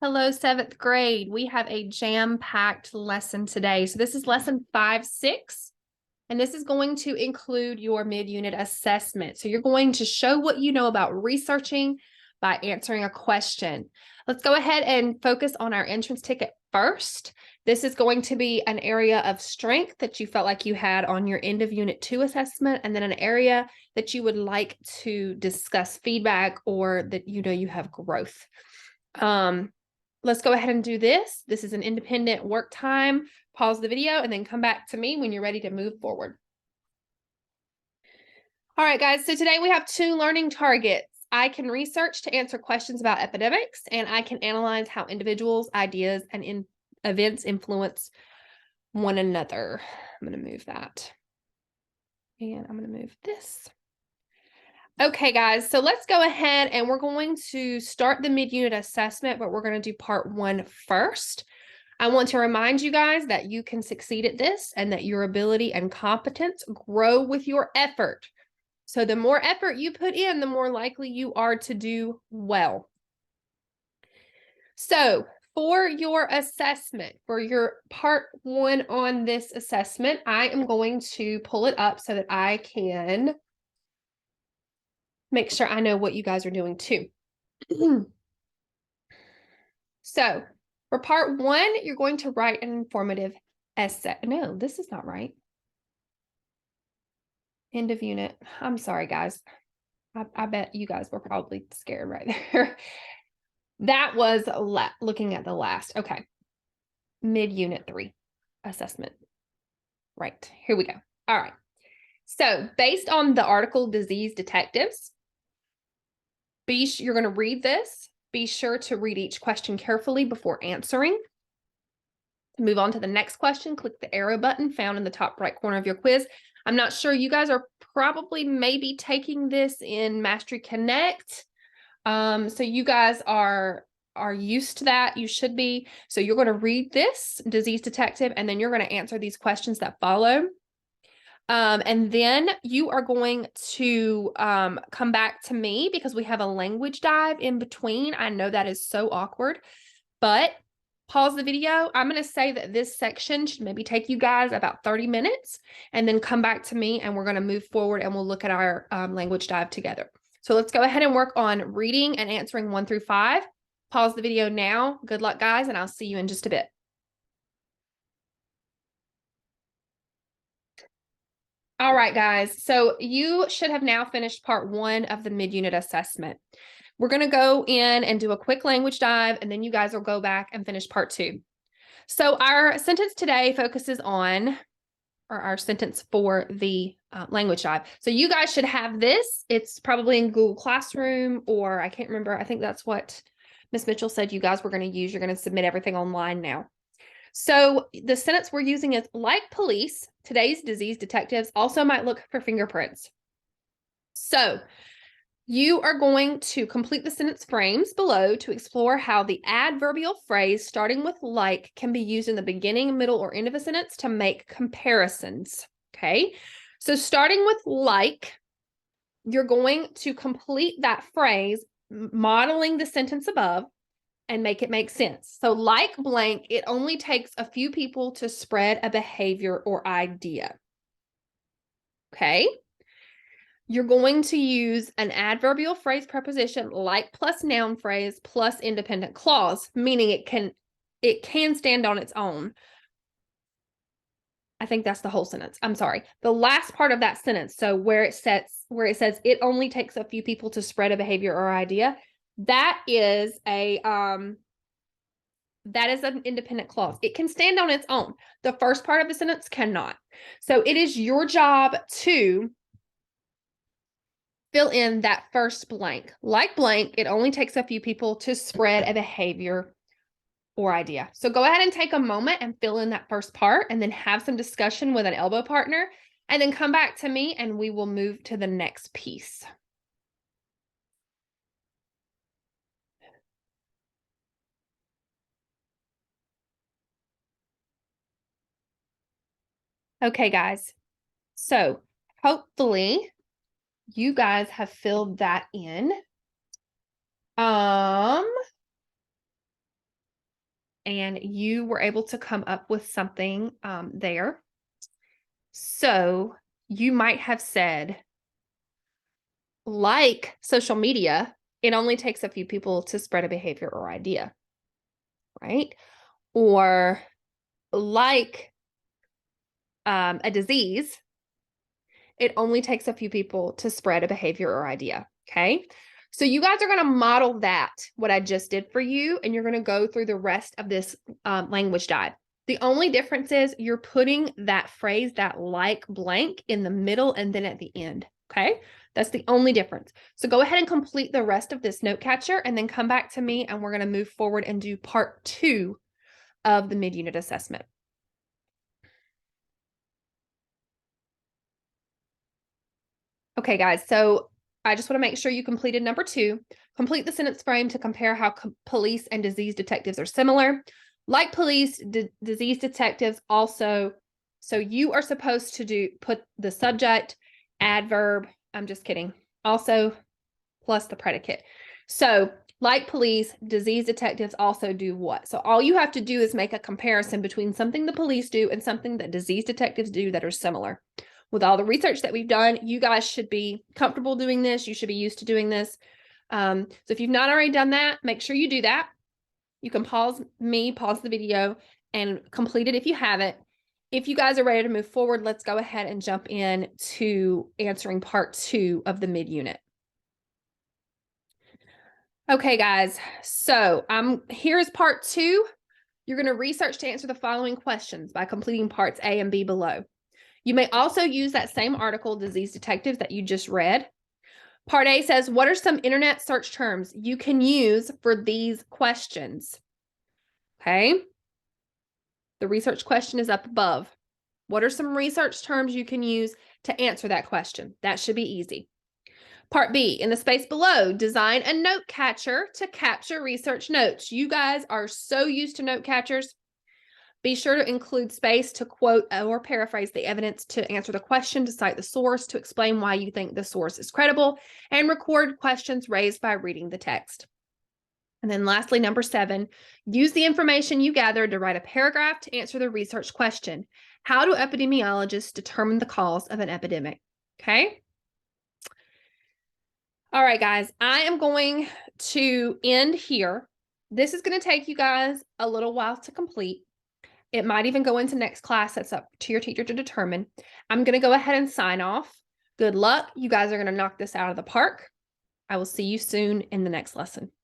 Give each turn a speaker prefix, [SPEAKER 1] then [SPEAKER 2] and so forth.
[SPEAKER 1] Hello, seventh grade. We have a jam-packed lesson today. So this is lesson 5-6, and this is going to include your mid-unit assessment. So you're going to show what you know about researching by answering a question. Let's go ahead and focus on our entrance ticket first. This is going to be an area of strength that you felt like you had on your end of Unit 2 assessment, and then an area that you would like to discuss feedback or that you know you have growth. Let's go ahead and do this. This is an independent work time. Pause the video and then come back to me when you're ready to move forward. All right, guys. So today we have 2 learning targets. I can research to answer questions about epidemics, and I can analyze how individuals, ideas, and events influence one another. I'm going to move that. And I'm going to move this. Okay, guys, so let's go ahead and we're going to start the mid-unit assessment, but we're going to do part 1 first. I want to remind you guys that you can succeed at this and that your ability and competence grow with your effort. So the more effort you put in, the more likely you are to do well. So for your assessment, for your part 1 on this assessment, I am going to pull it up so that I can make sure I know what you guys are doing too. So for part 1, you're going to write an informative essay. No, this is not right. End of unit. I'm sorry, guys. I bet you guys were probably scared right there. That was looking at the last. Okay. Mid-unit 3 assessment. Right. Here we go. All right. So based on the article Disease Detectives, you're going to read this. Be sure to read each question carefully before answering. To move on to the next question, click the arrow button found in the top right corner of your quiz. I'm not sure, you guys are probably maybe taking this in Mastery Connect. So you guys are used to that. You should be. So you're going to read this Disease Detective, and then you're going to answer these questions that follow. And then you are going to come back to me because we have a language dive in between. I know that is so awkward, but pause the video. I'm going to say that this section should maybe take you guys about 30 minutes, and then come back to me and we're going to move forward and we'll look at our language dive together. So let's go ahead and work on reading and answering 1 through 5. Pause the video now. Good luck, guys, and I'll see you in just a bit. All right, guys. So you should have now finished part 1 of the mid-unit assessment. We're going to go in and do a quick language dive, and then you guys will go back and finish part 2. So our sentence today focuses on, or our sentence for the language dive. So you guys should have this. It's probably in Google Classroom, or I can't remember. I think that's what Ms. Mitchell said you guys were going to use. You're going to submit everything online now. So the sentence we're using is, like police, today's disease detectives also might look for fingerprints. So you are going to complete the sentence frames below to explore how the adverbial phrase starting with like can be used in the beginning, middle, or end of a sentence to make comparisons. Okay, so starting with like, you're going to complete that phrase, modeling the sentence above, and make it make sense. So like blank, it only takes a few people to spread a behavior or idea. Okay. You're going to use an adverbial phrase preposition like plus noun phrase plus independent clause, meaning it can stand on its own. I think that's the whole sentence. I'm sorry. The last part of that sentence, so where it says it only takes a few people to spread a behavior or idea, that is an independent clause. It can stand on its own. The first part of the sentence cannot. So it is your job to fill in that first blank. Like blank, it only takes a few people to spread a behavior or idea. So go ahead and take a moment and fill in that first part, and then have some discussion with an elbow partner, and then come back to me and we will move to the next piece. Okay, guys. So hopefully you guys have filled that in. and you were able to come up with something there. So you might have said, like social media, it only takes a few people to spread a behavior or idea, right? Or like a disease, it only takes a few people to spread a behavior or idea, okay? So you guys are going to model that, what I just did for you, and you're going to go through the rest of this language dive. The only difference is you're putting that phrase, that like blank, in the middle and then at the end, okay? That's the only difference. So go ahead and complete the rest of this note catcher and then come back to me and we're going to move forward and do part 2 of the mid-unit assessment. Okay, guys, so I just want to make sure you completed number 2. Complete the sentence frame to compare how police and disease detectives are similar. Like police, disease detectives also. So you are supposed to put the subject, adverb, I'm just kidding, also plus the predicate. So like police, disease detectives also do what? So all you have to do is make a comparison between something the police do and something that disease detectives do that are similar. With all the research that we've done, you guys should be comfortable doing this. You should be used to doing this. So if you've not already done that, make sure you do that. You can pause the video and complete it if you haven't. If you guys are ready to move forward, let's go ahead and jump in to answering part 2 of the mid-unit. Okay, guys, so here's part 2. You're going to research to answer the following questions by completing parts A and B below. You may also use that same article, Disease Detectives, that you just read. Part A says, what are some internet search terms you can use for these questions? Okay. The research question is up above. What are some research terms you can use to answer that question? That should be easy. Part B, in the space below, design a note catcher to capture research notes. You guys are so used to note catchers. Be sure to include space to quote or paraphrase the evidence, to answer the question, to cite the source, to explain why you think the source is credible, and record questions raised by reading the text. And then lastly, number 7, use the information you gathered to write a paragraph to answer the research question. How do epidemiologists determine the cause of an epidemic? Okay. All right, guys, I am going to end here. This is going to take you guys a little while to complete. It might even go into next class. That's up to your teacher to determine. I'm going to go ahead and sign off. Good luck. You guys are going to knock this out of the park. I will see you soon in the next lesson.